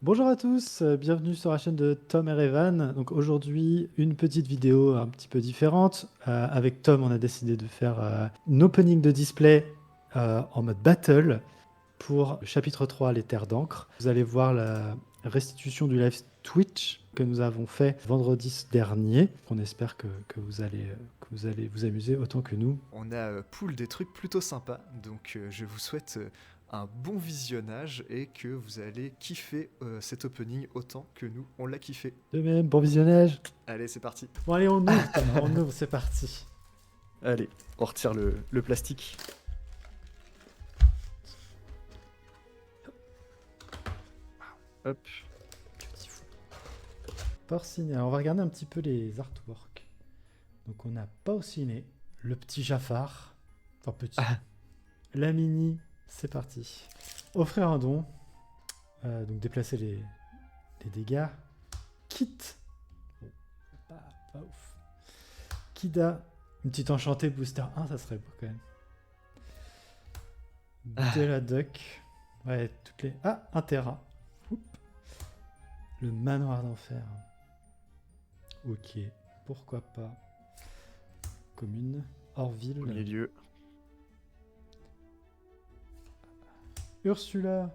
Bonjour à tous, bienvenue sur la chaîne de Tom et Revan. Donc aujourd'hui, une petite vidéo un petit peu différente. Avec Tom, on a décidé de faire un opening de display en mode battle pour le chapitre 3, les terres d'encre. Vous allez voir la restitution du live Twitch que nous avons fait vendredi dernier. On espère que vous allez vous amuser autant que nous. On a pool des trucs plutôt sympas, donc je vous souhaite un bon visionnage et que vous allez kiffer cet opening autant que nous on l'a kiffé. De même, bon visionnage. Allez, c'est parti. Bon allez, on ouvre Thomas, on ouvre, c'est parti. Allez, on retire le plastique. Hop. Porcinet. Alors, on va regarder un petit peu les artworks. Donc, on a Porcinet, le petit Jafar. Enfin, petit. La mini, c'est parti. Offrir un don. Donc, déplacer les dégâts. Kit. Bon, pas ouf. Kida. Une petite enchantée booster 1, ça serait beau quand même. De la duck. Ouais, toutes les. Ah, un Terra. Oup. Le manoir d'enfer. Ok, pourquoi pas. Commune, Orville. Au milieu. Ursula.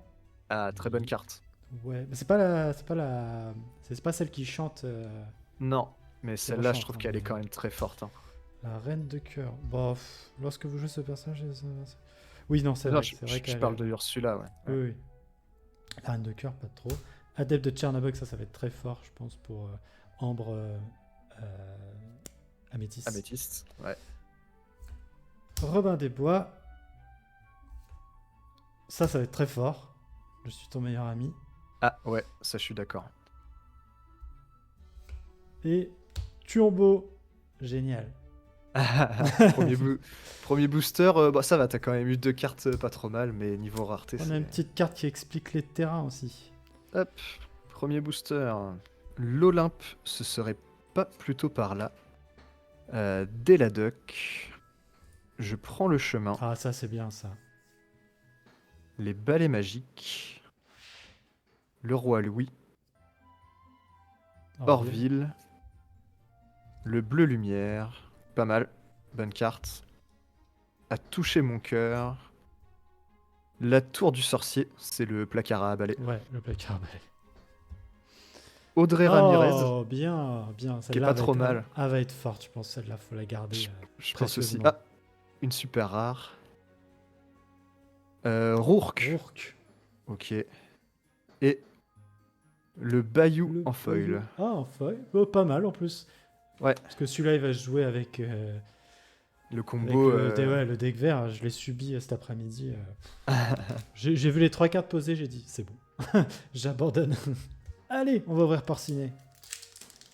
Ah, très bonne carte. Ouais, mais c'est pas celle qui chante. Non, mais Qui celle-là, je rechante, trouve hein, qu'elle est mais- quand même très forte. La reine de cœur. Bon, lorsque vous jouez ce personnage. Oui, non, c'est Non, vrai. C'est vrai je qu'elle. parle de Ursula, ouais. Oui, oui. La reine de cœur, pas trop. Adepte de Tchernobog, ça va être très fort, je pense, pour Ambre Améthyste. Améthyste, ouais. Robin des Bois. Ça va être très fort. Je suis ton meilleur ami. Ah, ouais, ça, je suis d'accord. Et Turbo. Génial. Premier, premier booster, bah, ça va, t'as quand même eu 2 cartes pas trop mal, mais niveau rareté, On c'est... a une petite carte qui explique les terrains aussi. Hop, premier booster. L'Olympe, ce serait pas plutôt par là. Dès la duck, je prends le chemin. Ah, ça, c'est bien, ça. Les balais magiques. Le roi Louis. Orville. Le bleu lumière. Pas mal. Bonne carte. A touché mon cœur. La tour du sorcier, c'est le placard à balai. Ouais, le placard. Audrey Ramirez, Oh, bien, bien. qui est Celle-là pas trop mal. elle va être forte, je pense. Celle-là, faut la garder Je pense aussi. précieusement. Ah, une super rare. Rourke. Rourke. Ok. Et le Bayou Le en foil. Ah, en foil. Oh, pas mal en plus. Ouais, Parce que celui-là, il va se jouer avec, le avec combo. le deck vert. Je l'ai subi cet après-midi. J'ai vu les 3 cartes posées, j'ai dit, c'est bon. J'abandonne. Allez, on va ouvrir Porcinet.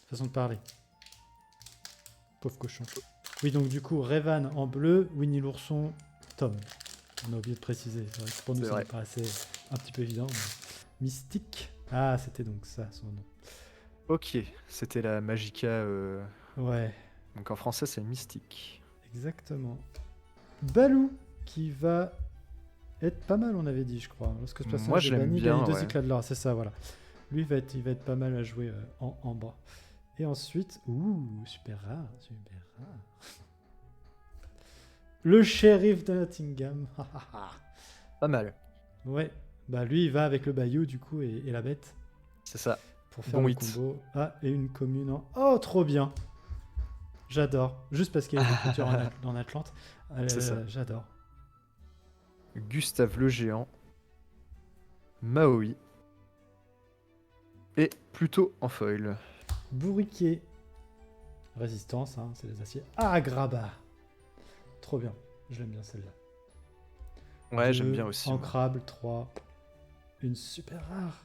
Façon de parler. Pauvre cochon. Oui, donc du coup, Revan en bleu, Winnie l'ourson, Tom. On a oublié de préciser. C'est vrai que pour nous, C'est ça vrai. me paraissait un petit peu évident. mais- Mystique. Ah, c'était donc ça, son nom. Ok, c'était la Magica. Ouais, Donc en français, c'est Mystique. exactement. Balou, qui va être pas mal, on avait dit, je crois. Lorsque ce personnage Moi, est je l'aime banni, bien, gagne 2 ouais. éclats de l'or. C'est ça, voilà. Lui, il va être pas mal à jouer en bas. Et ensuite, super rare, super rare. Le shérif de Nottingham. Pas mal. Ouais, bah lui, il va avec le Bayou, du coup, et la bête. C'est ça. Pour faire Bon le hit. combo. Ah, et une commune en... Oh, trop bien. J'adore. Juste parce qu'il y a des cultures en Atlante. C'est ça. J'adore. Gustave le Géant. Maui. Et plutôt en foil. Bourriquet. Résistance, hein, c'est les aciers. Ah, Grabat. Trop bien. Je l'aime bien celle-là. Ouais, 2, j'aime bien aussi. moi. Ancrable, 3. Une super rare.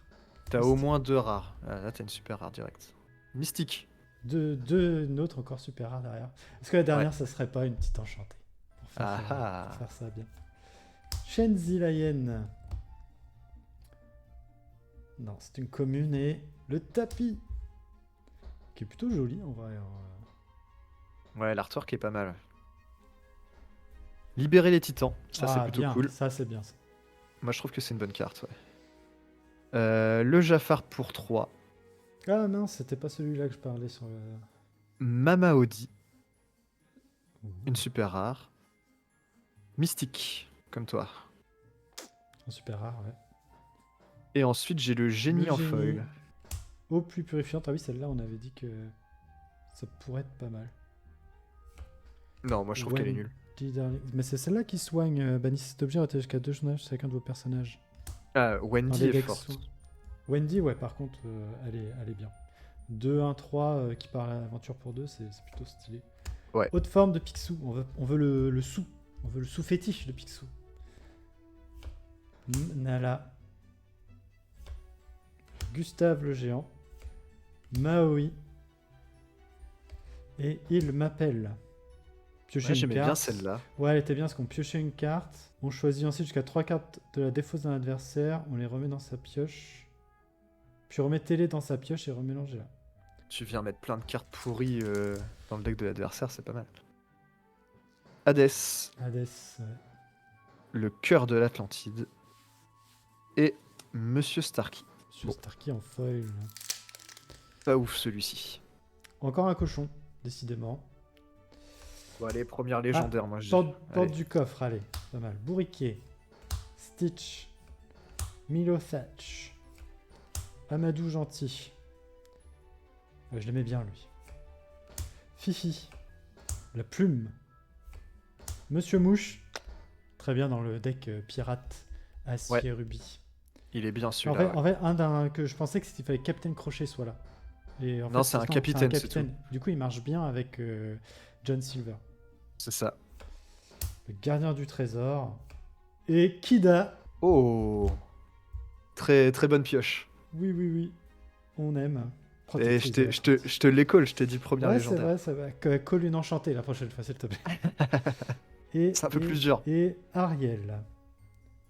T'as au moins 2 rares. Ah, là, t'as une super rare direct. Mystique. Deux autres encore super rares derrière. Est-ce que la dernière, ça serait pas une petite enchantée pour Ah faire ça bien. Shenzi Layen. Non, c'est une commune et le tapis. Qui est plutôt joli en vrai. Ouais, l'artwork est pas mal. Libérer les titans. Ça, c'est plutôt bien, cool. ça c'est bien ça. Moi, je trouve que c'est une bonne carte, ouais. Le Jafar pour 3. Ah mince, c'était pas celui-là que je parlais sur le. Mama Audi, une super rare. Mystique, comme toi. En super rare, ouais. Et ensuite, j'ai le génie Le en génie. foil. Eau plus purifiante. Ah oui, celle-là, on avait dit que ça pourrait être pas mal. Non, moi je trouve qu'elle est nulle. Wendy Darling. Mais c'est celle-là qui soigne. Bannissez cet objet, retirez jusqu'à 2 personnages chacun de vos personnages. Ah, Dans Wendy les est decks forte. Wendy, ouais, par contre, elle est bien. 2-1-3 qui part à l'aventure pour 2, c'est plutôt stylé. Ouais. Haute forme de Picsou. On veut le sous. On veut le sous fétiche de Picsou. Nala. Gustave le géant. Maui. Et il m'appelle. Piocher Ouais, une j'aimais carte. bien celle-là. Ouais, elle était bien parce qu'on piochait une carte. On choisit ensuite jusqu'à 3 cartes de la défausse d'un adversaire. On les remet dans sa pioche. Puis remettez-les dans sa pioche et remélangez-la. Tu viens mettre plein de cartes pourries dans le deck de l'adversaire, c'est pas mal. Hades, Hades, ouais. le cœur de l'Atlantide. Et Monsieur Starky. Monsieur Bon. Starky en foil. Pas ouf celui-ci. Encore un cochon, décidément. Bon, allez, première légendaire, moi je dis. Porte Allez. du coffre, allez. Pas mal. Bourriquet. Stitch. Milo Thatch. Amadou Gentil. Ouais, je l'aimais bien, lui. Fifi. La plume. Monsieur Mouche. Très bien dans le deck pirate. Acier Ouais. Rubis. Il est bien En celui-là. fait, ouais. en fait, que je pensais que qu'il fallait que Captain Crochet soit là. Et en Non, fait, c'est un capitaine, c'est tout. Du coup, il marche bien avec John Silver. C'est ça. Le gardien du trésor. Et Kida. Oh, très très bonne pioche. Oui, oui, oui. On aime. Et Protectrice, je te l'école, je t'ai dit première ouais, légendaire. c'est vrai. Colle une enchantée la prochaine fois, s'il te plaît. Et, C'est un peu plus dur. Et Ariel.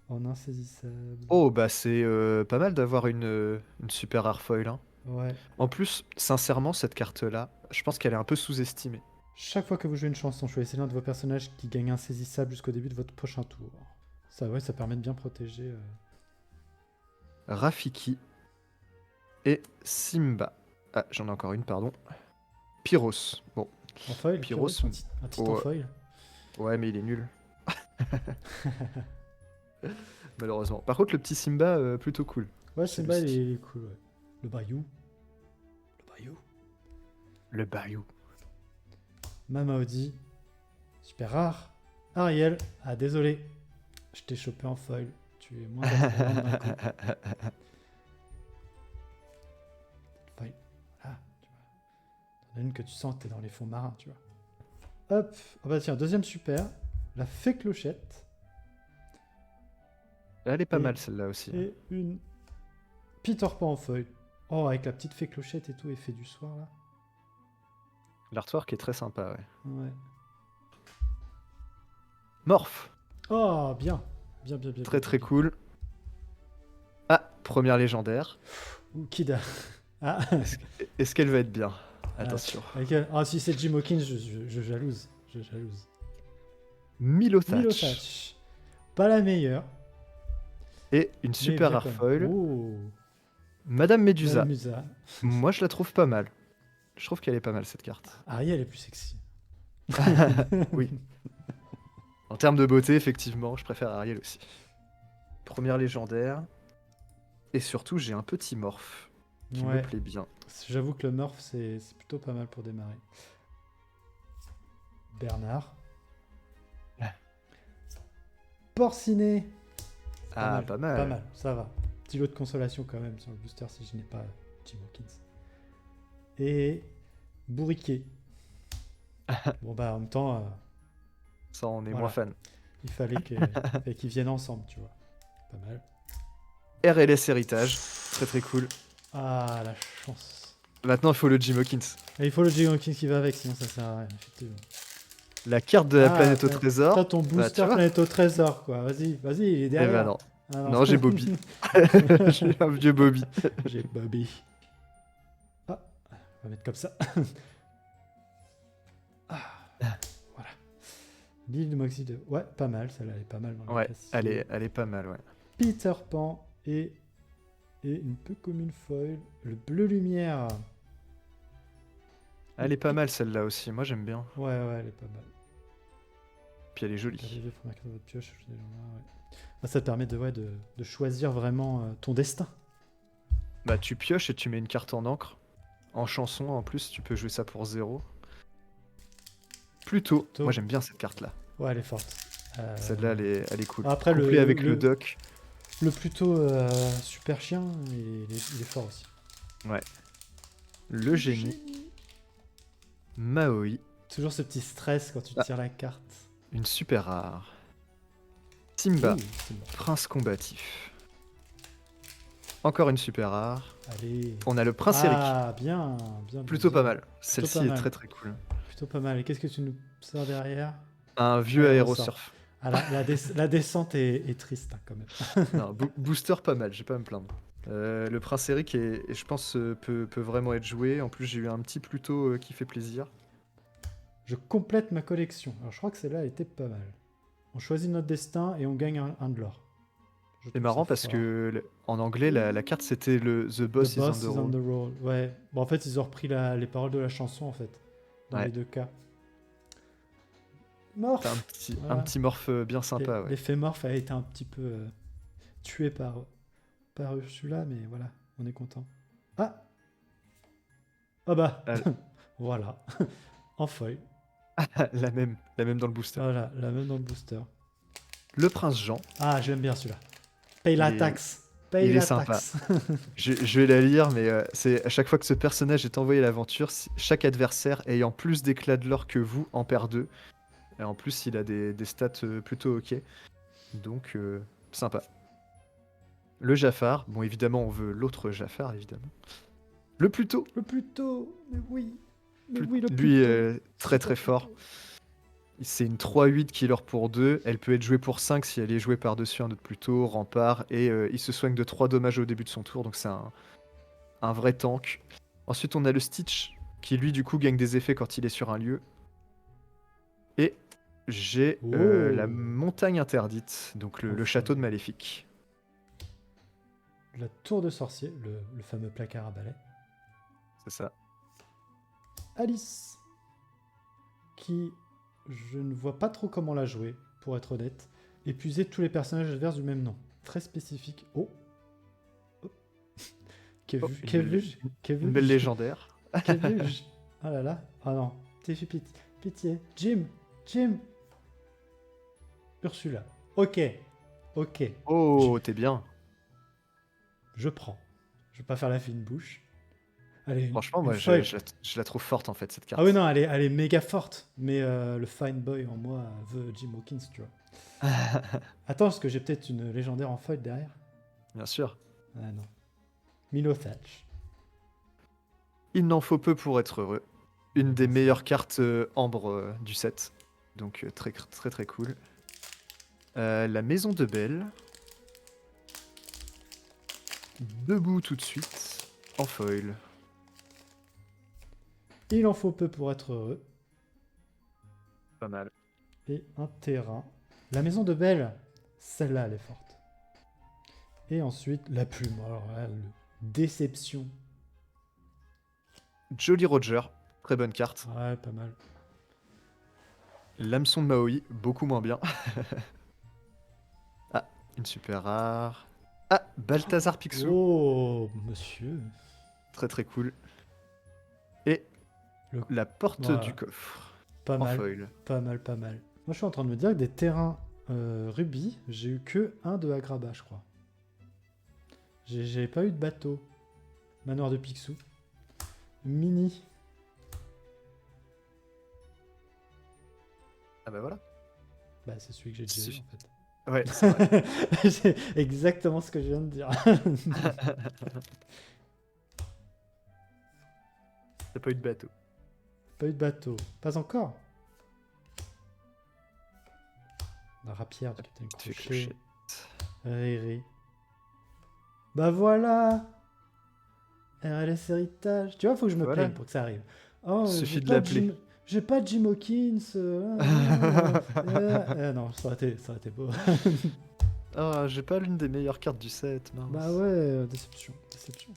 En insaisissable. Oh, bah c'est pas mal d'avoir une super rare foil. Hein. Ouais. En plus, sincèrement, cette carte-là, je pense qu'elle est un peu sous-estimée. Chaque fois que vous jouez une chanson, choisissez l'un de vos personnages qui gagne insaisissable jusqu'au début de votre prochain tour. Ça, ouais, ça permet de bien protéger. Rafiki et Simba. Ah, j'en ai encore une, pardon. Pyros. Bon, En foil, Pyros, un petit en ouais. foil. Ouais, mais il est nul. Malheureusement. Par contre, le petit Simba, plutôt cool. Ouais, C'est Simba, mystique. il est cool, ouais. Le Bayou. Le Bayou. Le Bayou. Mamaodi. Super rare. Ariel. Ah, désolé. Je t'ai chopé en foil. Tu es moins performant d'un coup. Foil. Ah, tu vois. T'en as une que tu sens, t'es dans les fonds marins, tu vois. Hop. Ah bah tiens, deuxième super. La fée clochette. Elle est pas Et- mal, celle-là aussi. hein. Et une Peter Pan en feuille. Oh, avec la petite fée clochette et tout, effet du soir là. L'artwork est très sympa, ouais. Ouais. Morph. Oh, bien. Bien, bien, bien. Très bien, très bien. cool. Ah, première légendaire. Ou Kida. Ah, Est-ce qu'elle va être bien? Attention. ah, si c'est Jim Hawkins, je jalouse. Je jalouse. Milotach. Milotach. Pas la meilleure. Et une mais super bien rare quand même. foil. Oh. Madame Médusa. Musa. Moi, je la trouve pas mal. Je trouve qu'elle est pas mal, cette carte. Ariel est plus sexy. Oui. En termes de beauté, effectivement, je préfère Ariel aussi. Première légendaire. Et surtout, j'ai un petit morph qui me Ouais. plaît bien. J'avoue que le Murph, c'est plutôt pas mal pour démarrer. Bernard. Porcinet. Ah, pas mal. Pas mal, ça va. Petit lot de consolation quand même sur le booster si je n'ai pas Jim Hawkins. Et Bourriquet. Bon bah en même temps, Ça, on est Voilà. moins fan. il fallait qu'ils viennent ensemble, tu vois. Pas mal. RLS Héritage. Très très cool. Ah la chance. Maintenant, il faut le Jim Hawkins. Et il faut le Jim Hawkins qui va avec, sinon ça sert à rien, effectivement. La carte de la Ah, planète au t'as- trésor. T'as ton Bah, booster tu vois. planète au trésor, quoi. Vas-y, il est Eh derrière. ben non. Ah, Non, j'ai Bobby. J'ai un vieux Bobby. J'ai Bobby. Ah, on va mettre comme ça. Ah, voilà. L'île de Moxie 2. Ouais, pas mal, celle-là, elle est pas mal dans le Ouais, classique. elle est pas mal, ouais. Peter Pan et Et une peu comme une foil. Le bleu lumière. Elle est pas mal celle-là aussi, moi j'aime bien. Ouais, elle est pas mal. Puis elle est jolie. Arrivé pour marquer dans votre pioche. Ah, ça te permet de choisir vraiment ton destin. Bah tu pioches et tu mets une carte en encre. En chanson en plus, tu peux jouer ça pour 0. Plutôt, moi j'aime bien cette carte-là. Ouais, elle est forte. Celle-là, elle est cool. Après, Couplée avec le doc. Le plutôt super chien, il est fort aussi. Ouais. Le génie. Maoi. Toujours ce petit stress quand tu tires la carte. Une super rare. Simba, Ouh, prince combatif. Encore une super rare. Allez. On a le prince Eric. Ah, bien. Plutôt pas mal. Celle-ci est très très cool. Plutôt pas mal. Et qu'est-ce que tu nous sors derrière? Un vieux aérosurf. Ah, la descente est triste hein, quand même. Non, booster pas mal, j'ai pas à me plaindre. Le prince Eric je pense peut vraiment être joué. En plus j'ai eu un petit Pluto qui fait plaisir. Je complète ma collection. Alors je crois que celle-là elle était pas mal. On choisit notre destin et on gagne un de l'or. C'est marrant parce que en anglais la carte c'était le The Boss, is on on the roll. Ouais. Bon, en fait ils ont repris les paroles de la chanson en fait. Dans les deux cas. Morph. Un petit morph bien sympa. Ouais. L'effet morph a été un petit peu tué par Ursula, mais voilà, on est content. Ah bah voilà. En foil. la même dans le booster. Voilà, la même dans le booster. Le prince Jean. Ah, j'aime bien celui-là. Paye la taxe. Paye il la est sympa. taxe. je vais la lire, mais c'est à chaque fois que ce personnage est envoyé à l'aventure, chaque adversaire ayant plus d'éclat de l'or que vous en perd 2. Et en plus, il a des stats plutôt ok. Donc, sympa. Le Jafar. Bon, évidemment, on veut l'autre Jafar, évidemment. Le Pluto. Le Pluto. Mais oui. Mais le Pluto. Lui, très très fort. C'est une 3-8 qui est pour 2. Elle peut être jouée pour 5 si elle est jouée par-dessus un autre Pluto, rempart. Et il se soigne de 3 dommages au début de son tour. Donc, c'est un vrai tank. Ensuite, on a le Stitch, qui lui, du coup, gagne des effets quand il est sur un lieu. Et j'ai la montagne interdite, donc le château de Maléfique. La tour de sorcier, le fameux placard à balai. C'est ça. Alice, qui, je ne vois pas trop comment la jouer, pour être honnête. Épuiser tous les personnages adverses du même nom. Très spécifique. Oh. Une belle légendaire. Ah là là. Ah non. T'es fait pitié. Jim. Ursula. Ok. Oh, t'es bien. Je prends. Je vais pas faire la fine bouche. Allez, franchement, moi, je la trouve forte, en fait, cette carte. Ah oui, non, elle est méga forte. Mais le fine boy en moi veut Jim Hawkins, tu vois. Attends, parce que j'ai peut-être une légendaire en foil derrière. Bien sûr. Ah non. Milo Thatch. Il n'en faut peu pour être heureux. Une des meilleures cartes ambre du set. Donc, très, très, très cool. La maison de Belle. Debout tout de suite. En foil. Il en faut peu pour être heureux. Pas mal. Et un terrain. La maison de Belle, celle-là, elle est forte. Et ensuite, la plume. Alors là, déception. Jolly Roger, très bonne carte. Ouais, pas mal. L'hameçon de Maoi, beaucoup moins bien. Ah, une super rare. Ah, Balthazar Picsou. Oh, monsieur. Très très cool. Et la porte du coffre. Pas mal. Foil. Pas mal. Moi, je suis en train de me dire que des terrains rubis, j'ai eu que un de Agrabah, je crois. J'ai pas eu de bateau. Manoir de Picsou. Mini. Ah bah voilà. Bah c'est celui que j'ai déjà eu en fait. Ouais, c'est vrai. C'est exactement ce que je viens de dire. T'as pas eu de bateau. Pas eu de bateau. Pas encore. La rapière du capitaine Crochet. Riri. Bah voilà. RLS héritage. Tu vois, faut que je me plaigne pour que ça arrive. Oh, suffit de l'appeler. J'ai pas Jim Hawkins. Non, ça aurait été beau. Ah, j'ai pas l'une des meilleures cartes du set, mince. Bah ouais, déception, déception.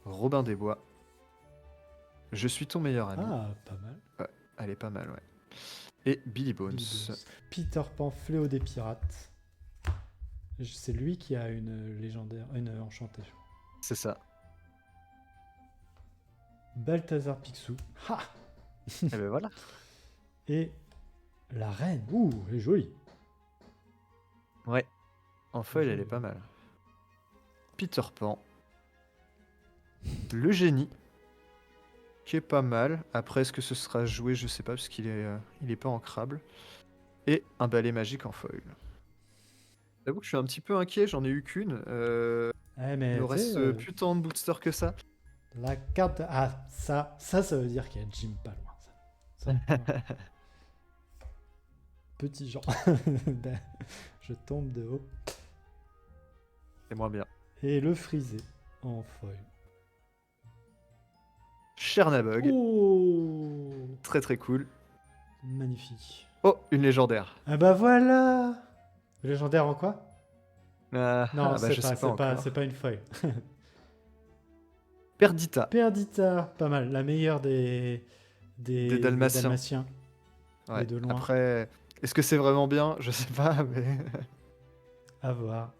Robin des Bois. Je suis ton meilleur ami. Ah, pas mal. Ouais, elle est pas mal, ouais. Et Billy Bones. Billy Bones. Peter Pan, Fléau des pirates. C'est lui qui a une légendaire, une enchantée. Je crois. C'est ça. Balthazar Picsou. Ha. Et ben voilà. Et la reine. Ouh, elle est jolie. Ouais. En foil, elle est pas mal. Peter Pan. Le génie. Qui est pas mal. Après, est-ce que ce sera joué? Je sais pas, parce qu'il est pas ancrable. Et un balai magique en foil. J'avoue que je suis un petit peu inquiet, j'en ai eu qu'une. Eh, Il mais me tu sais, reste plus tant de boosters que ça. la carte. Ah, ça veut dire qu'il y a Jim pas loin. Ça, voilà. Petit Jean. Je tombe de haut. C'est moins bien. Et le frisé en foil. Chernabog. Oh, Très très cool. magnifique. Oh, une légendaire. Ah bah voilà. Légendaire en quoi? Non, Bah je sais pas encore. c'est pas une foil. Perdita. Perdita, pas mal. La meilleure Des Dalmatiens. Dalmatiens. Ouais. Et de loin. Après, est-ce que c'est vraiment bien? Je sais pas, mais. À voir.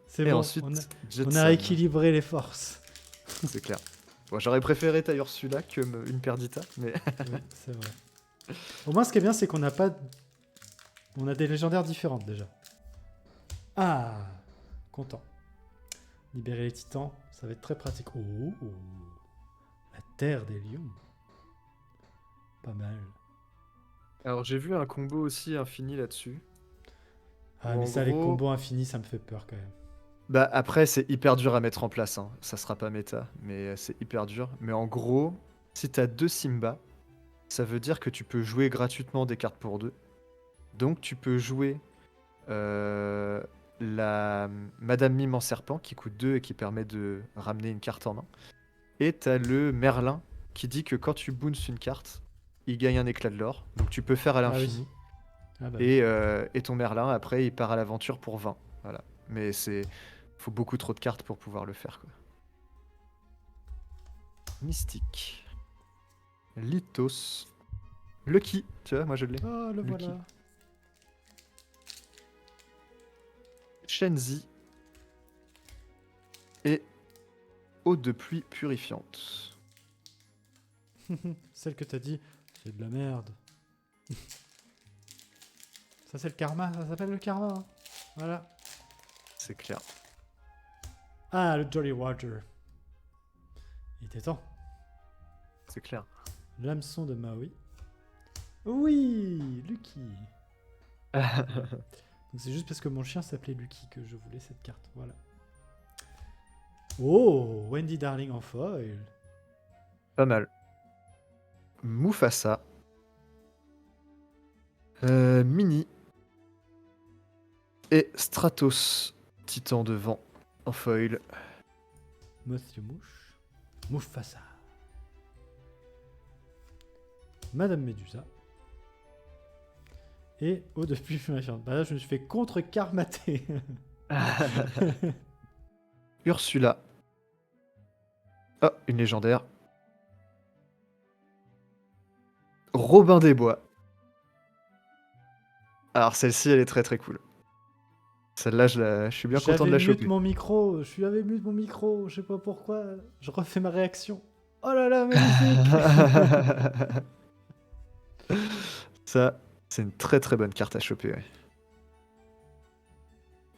C'est Et bon, ensuite, on Jetson. a équilibré les forces. C'est clair. Bon, j'aurais préféré ta Ursula que une Perdita, mais. Oui, c'est vrai. Au moins, ce qui est bien, c'est qu'on n'a pas. On a des légendaires différentes déjà. Ah, content. Libérer les titans, ça va être très pratique. Oh, la terre des lions. Pas mal. Alors j'ai vu un combo aussi infini là-dessus. Ah, Ou mais en ça, les gros- combos infinis, ça me fait peur quand même. Bah après c'est hyper dur à mettre en place, hein. Ça sera pas méta, mais c'est hyper dur. Mais en gros, si t'as deux Simba, ça veut dire que tu peux jouer gratuitement des cartes pour deux. Donc tu peux jouer euh, la Madame Mime en serpent qui coûte 2 et qui permet de ramener une carte en main. Et t'as le Merlin qui dit que quand tu bounces une carte, il gagne un éclat de l'or. Donc tu peux faire à Ah l'infini. oui. Ah bah oui. Et ton Merlin, après, il part à l'aventure pour 20. Voilà. Mais c'est. Faut beaucoup trop de cartes pour pouvoir le faire, quoi. Mystique. Lithos. Lucky. Tu vois, moi je l'ai. Oh, le Lucky. voilà. Shenzi. Et eau de pluie purifiante. Celle que t'as dit, c'est de la merde. Ça, c'est le karma. Ça s'appelle le karma. Hein. Voilà. C'est clair. Ah, le Jolly Roger. Il était temps. C'est clair. L'hameçon de Maui. Oui, Lucky. Donc c'est juste parce que mon chien s'appelait Lucky que je voulais cette carte. Voilà. Oh, Wendy Darling en foil. Pas mal. Mufasa. Mini. Et Stratos. Titan de vent. En foil. Monsieur Mouche. Mufasa. Madame Médusa. Et eau de pluie purifiante. Bah là, je me suis fait contre-karmater. Ursula. Ah, une légendaire. Robin des Bois. Alors celle-ci, elle est très très cool. Celle-là, je suis bien content de la J'avais mute choper. mon micro. J'avais mute mon micro. Je sais pas pourquoi. Je refais ma réaction. Oh là là, magnifique. Ça, c'est une très très bonne carte à choper. Ouais.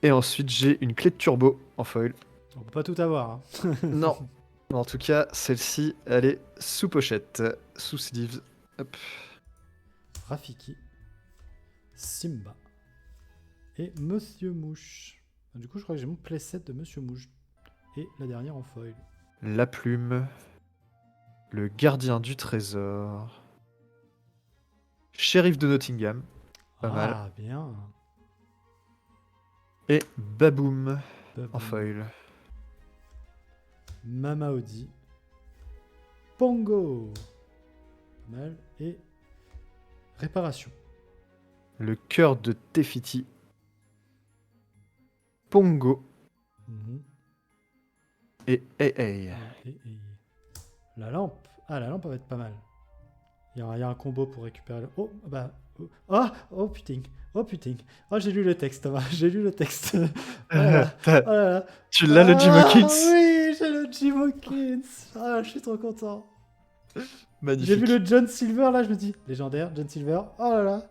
Et ensuite, j'ai une clé de turbo en foil. On peut pas tout avoir. Hein. Non. En tout cas, celle-ci, elle est sous pochette, sous sleeves. Hop. Rafiki, Simba et Monsieur Mouche. Du coup, je crois que j'ai mon playset de Monsieur Mouche. Et la dernière en foil. La plume. Le gardien du trésor. Shérif de Nottingham. Pas mal. Ah, bien. Et Baboom Baboum. en foil. Mama Audi. Pongo. Pas mal. Et réparation. Le cœur de Tefiti. Pongo Mhm. et Hey. Et la lampe. Ah, la lampe va être pas mal. Il y a un combo pour récupérer le... Oh, bah... Oh putain. Oh putain. Oh, j'ai lu le texte, Thomas. J'ai lu le texte. Oh là là. T'as- Oh là là. Tu l'as le Jim Ah Hawkins? oui, j'ai le Jim Hawkins. Ah, je suis trop content. J'ai vu Magnifique. le John Silver, là, je me dis, légendaire, John Silver. Oh là là.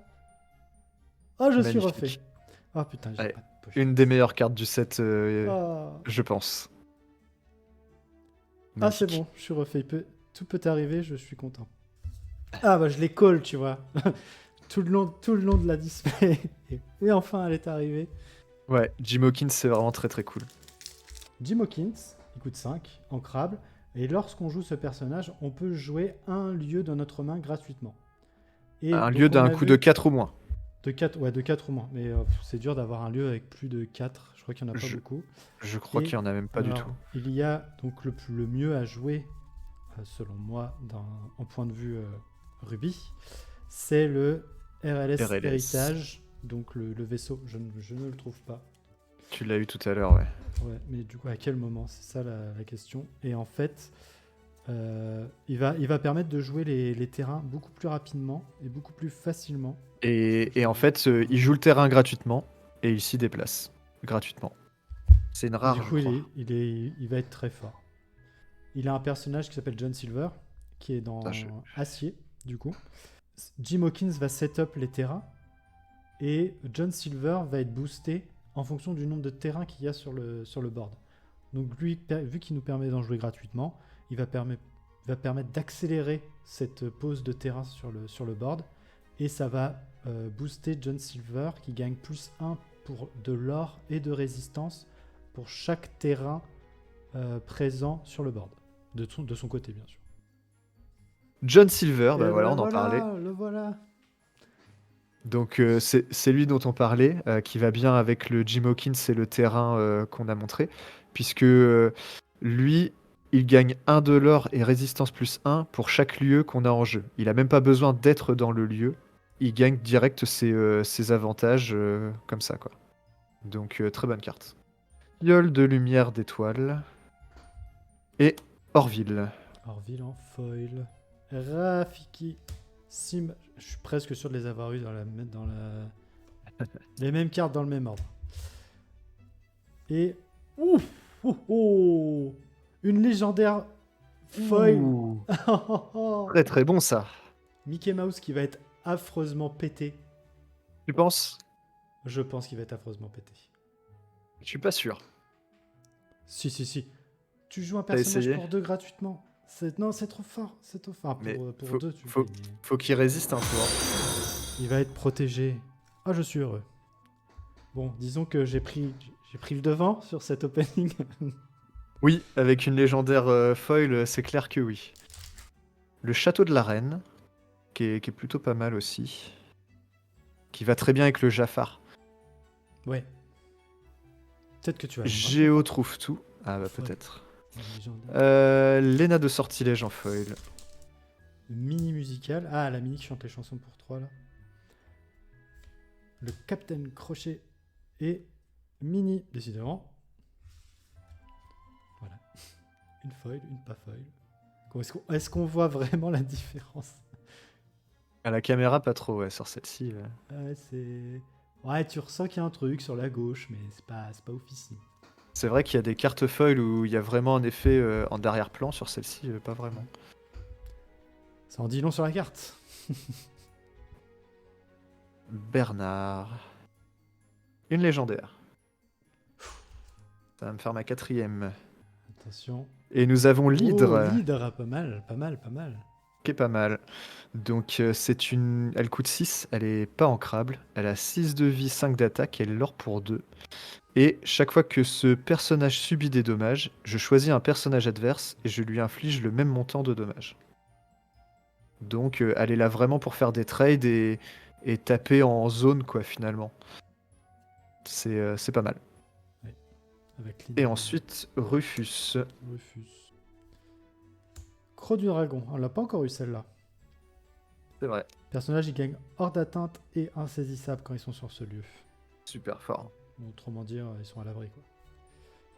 Oh, je suis refait. Magnifique. Oh putain, j'ai Ouais, pas de poche. une des meilleures cartes du set, Oh. je pense. Ah, c'est Magnifique. bon, je suis refait. Tout peut arriver, je suis content. Ah, bah, je les colle, tu vois. tout le long de la display. Et enfin, elle est arrivée. Ouais, Jim Hawkins, c'est vraiment très très cool. Jim Hawkins, il coûte 5, ancrable. Et lorsqu'on joue ce personnage, on peut jouer un lieu dans notre main gratuitement. Et Un donc, lieu on d'un a coup vu de 4 ou moins. de 4, ouais, de 4 ou moins. Mais c'est dur d'avoir un lieu avec plus de 4. Je crois qu'il n'y en a pas Je, beaucoup. je crois Et qu'il y en a même pas du alors, tout. il y a donc le mieux à jouer, selon moi, en point de vue Ruby, c'est le RLS, RLS. Héritage, donc le vaisseau. Je ne le trouve pas. Tu l'as eu tout à l'heure, ouais. Ouais, mais du coup, à quel moment? C'est ça la question. Et en fait, il va permettre de jouer les terrains beaucoup plus rapidement et beaucoup plus facilement. Et en fait, il joue le terrain gratuitement et il s'y déplace gratuitement. C'est une Et du rare, je coup, crois. il va être très fort. Il a un personnage qui s'appelle John Silver, qui est dans Ah, je- Acier, du coup. Jim Hawkins va set up les terrains et John Silver va être boosté en fonction du nombre de terrains qu'il y a sur le board. Donc lui, vu qu'il nous permet d'en jouer gratuitement, il va permettre d'accélérer cette pose de terrain sur le board et ça va booster John Silver qui gagne +1 pour de l'or et de résistance pour chaque terrain présent sur le board. De son côté, bien sûr. John Silver, Et bah voilà, ben on en parlait. voilà, le voilà. Donc c'est lui dont on parlait, qui va bien avec le Jim Hawkins et le terrain qu'on a montré, puisque lui, il gagne 1 de l'or et résistance +1 pour chaque lieu qu'on a en jeu. Il a même pas besoin d'être dans le lieu, il gagne direct ses avantages comme ça, quoi. Donc très bonne carte. Fiole de lumière d'étoiles et Orville. Orville en foil. Rafiki. Sim. Je suis presque sûr de les avoir eu dans les mêmes cartes dans le même ordre. Et. Ouf oh, oh, une légendaire foil. Ouh, très très bon ça. Mickey Mouse qui va être affreusement pété. Tu penses? Je pense qu'il va être affreusement pété. Je suis pas sûr. Si. Tu joues un T'as personnage essayé? pour 2 gratuitement. Non, c'est trop fort. C'est trop fort. Mais Pour 2, tu faut, le gagnes. faut qu'il résiste un peu, hein. Il va être protégé. Ah, je suis heureux. Bon, disons que j'ai pris le devant sur cet opening. Oui, avec une légendaire foil, c'est clair que oui. Le château de la reine, qui est plutôt pas mal aussi. Qui va très bien avec le Jafar. Ouais. Peut-être que tu vas. Géo trouve tout. Ah bah Foil. peut-être. Légendaire. Léna de sortilège en foil. Le mini musical. Ah, la mini qui chante les chansons pour 3 là. Le Captain Crochet et mini, décidément. Voilà. Une foil, une pas foil. Est-ce qu'on voit vraiment la différence? À la caméra, pas trop, ouais, sur celle-ci. Ouais, ouais, tu ressens qu'il y a un truc sur la gauche, mais c'est pas officiel. C'est vrai qu'il y a des cartes foil où il y a vraiment un effet en arrière-plan, sur celle-ci, pas vraiment. Ça en dit long sur la carte. Bernard. Une légendaire. Ça va me faire ma 4e. Attention. Et nous avons l'hydre, Oh, l'hydre, pas mal. qui est pas mal. Donc elle coûte 6, elle est pas ancrable. Elle a 6 de vie, 5 d'attaque, et elle l'or pour 2. Et chaque fois que ce personnage subit des dommages, je choisis un personnage adverse et je lui inflige le même montant de dommages. Donc elle est là vraiment pour faire des trades et taper en zone, quoi, finalement. C'est pas mal. Avec l'hydre. Et ensuite, Rufus. Rufus. Croc du dragon. On l'a pas encore eu celle-là. C'est vrai, Personnage, il gagne hors d'atteinte et insaisissable quand ils sont sur ce lieu. super fort. Autrement dire, ils sont à l'abri, quoi.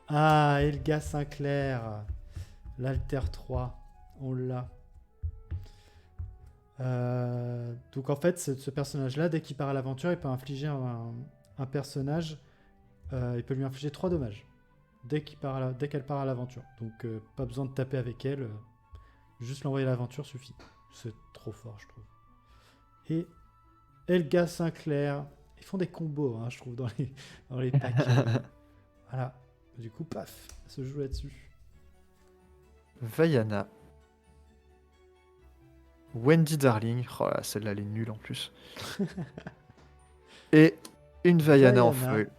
Ah, Elga Sinclair. L'Alter 3. On l'a. Donc en fait, ce personnage-là, dès qu'il part à l'aventure, il peut infliger un personnage. Il peut lui infliger 3 dommages. Dès qu'elle part à l'aventure. Donc pas besoin de taper avec elle. Juste l'envoyer à l'aventure suffit. C'est trop fort, je trouve. Et Elga Sinclair. Ils font des combos, hein, je trouve, dans les packs. Voilà. Du coup, paf, ça se joue là-dessus. Vaiana. Wendy Darling. Oh là, celle-là, elle est nulle en plus. Et une Vaiana en Vaiana. foil.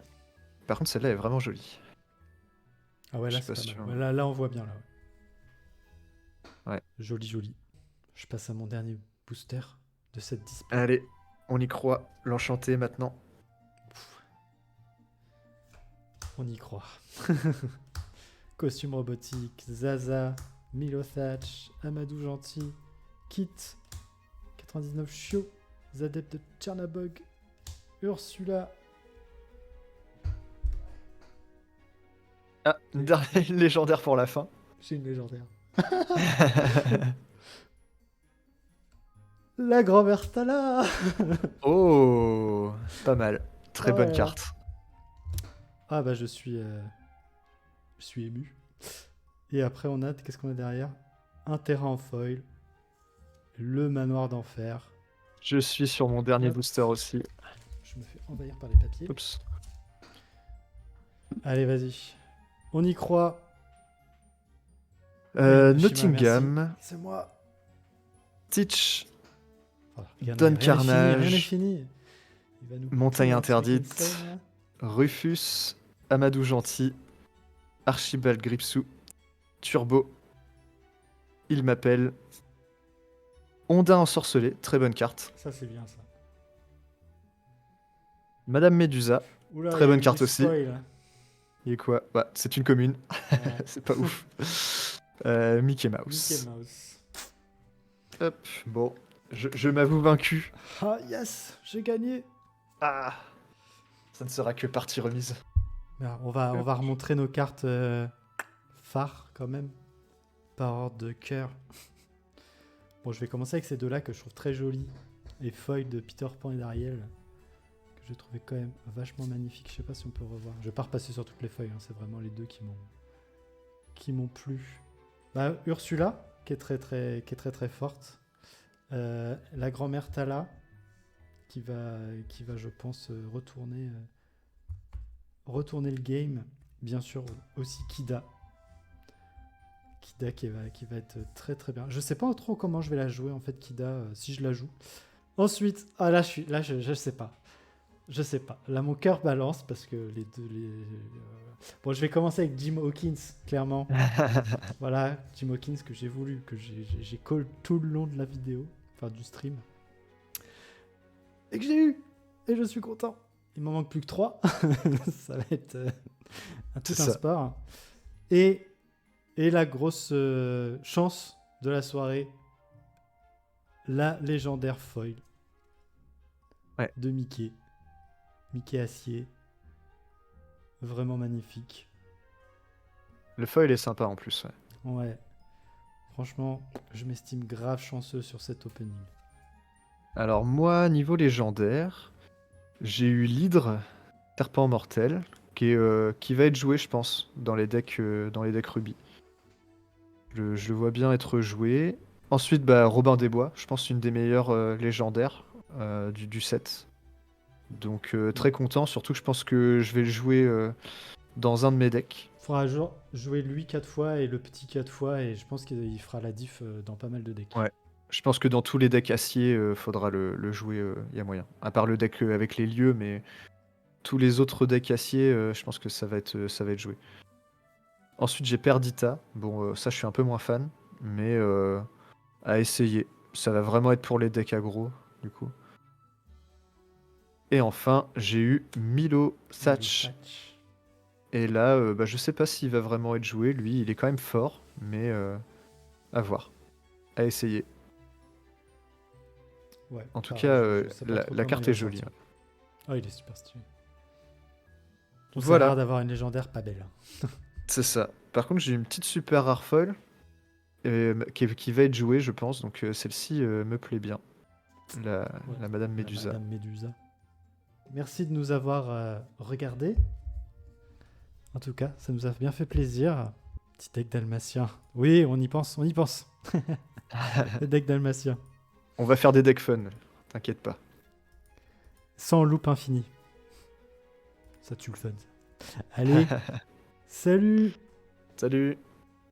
Par contre, celle-là est vraiment jolie. Ah ouais, Je là, suis pas c'est pas sûr. mal. Ouais, là, on voit bien, là. Ouais. Joli, joli. Je passe à mon dernier booster de cette display. Allez, on y croit. L'enchanté maintenant. On y croit. Costume robotique, Zaza, Milo Thatch, Amadou Gentil, Kit, 99 Chio, Zadep de Tchernabog, Ursula. Ah, une dernière légendaire pour la fin. J'ai une légendaire. La grand-mère Tala. Oh, pas mal. Très Oh bonne là là. carte. Ah bah je suis ému. Et après on a, qu'est-ce qu'on a derrière? Un terrain en foil, le manoir d'enfer. Je suis sur mon dernier Hop. booster aussi. Je me fais envahir par les papiers. Oups. Allez, vas-y. On y croit. Oui, Hiroshima, Nottingham. merci. C'est moi. Stitch. Voilà, regarde, Don rien n'est fini, rien n'est Carnage. fini. Il va nous Montagne pondre un truc interdite. insane, là. Rufus. Amadou Gentil. Archibald Gripsou. Turbo. Il m'appelle. Ondin ensorcelé. Très bonne carte. Ça, c'est bien, ça. Madame Médusa. Oula, Très il y a bonne eu carte du aussi. spoil, là. Il est quoi? Bah, c'est une commune. Ouais. C'est pas ouf. Mickey Mouse. Mickey Mouse. Hop, bon. Je m'avoue vaincu. Ah, yes, j'ai gagné. Ah, ça ne sera que partie remise. Alors, on va remontrer nos cartes phares, quand même. Par ordre de cœur. Bon, je vais commencer avec ces deux-là que je trouve très jolis. Les feuilles de Peter Pan et d'Ariel. Que j'ai trouvé quand même vachement magnifiques. Je sais pas si on peut revoir. Je vais pas repasser sur toutes les feuilles. Hein. C'est vraiment les deux qui m'ont plu. Bah, Ursula, qui est très forte. La grand-mère Tala, qui va, je pense, retourner le game. Bien sûr, aussi Kida. Kida qui va être très bien. Je sais pas trop comment je vais la jouer en fait, Kida, si je la joue. Ensuite, je sais pas. Je sais pas. Là, mon cœur balance parce que les deux. Bon, je vais commencer avec Jim Hawkins, clairement. Voilà, Jim Hawkins que j'ai voulu, que j'ai call tout le long de la vidéo, enfin du stream. Et que j'ai eu. Et je suis content. Il m'en manque plus que 3. Ça va être tout un sport. Et la grosse chance de la soirée, la légendaire foil de Mickey. Mickey acier. Vraiment magnifique. Le foil est sympa en plus. Ouais. Franchement, je m'estime grave chanceux sur cet opening. Alors moi, niveau légendaire, j'ai eu l'hydre, serpent mortel, qui va être joué, je pense, dans les decks rubis. Je le vois bien être joué. Ensuite, bah, Robin des Bois, je pense une des meilleures légendaires du set. Donc très content, surtout que je pense que je vais le jouer dans un de mes decks. Faudra jouer lui 4 fois et le petit 4 fois et je pense qu'il fera la diff dans pas mal de decks. Ouais. Je pense que dans tous les decks acier, faudra le jouer, y a moyen. À part le deck avec les lieux, mais tous les autres decks acier, je pense que ça va être joué. Ensuite, j'ai Perdita. Bon, ça, je suis un peu moins fan, mais à essayer. Ça va vraiment être pour les decks aggro, du coup. Et enfin, j'ai eu Milo Thatch. Et là, bah, je sais pas s'il va vraiment être joué. Lui, il est quand même fort, mais à voir. À essayer. Ouais, en tout cas, je sais pas trop la comment carte il est va jolie. sortir. Ah, il est super stylé. On c'est Voilà. rare d'avoir une légendaire pas belle. C'est ça. Par contre, j'ai une petite super rare foil qui va être jouée, je pense. Donc celle-ci me plaît bien. La, Ouais, la Madame la Médusa. Madame Médusa. Merci de nous avoir regardés. En tout cas, ça nous a bien fait plaisir. Petit deck dalmatien. Oui, on y pense, on y pense. Le deck dalmatien. On va faire des decks fun, t'inquiète pas. Sans loupe infini. Ça tue le fun. Allez, salut! Salut!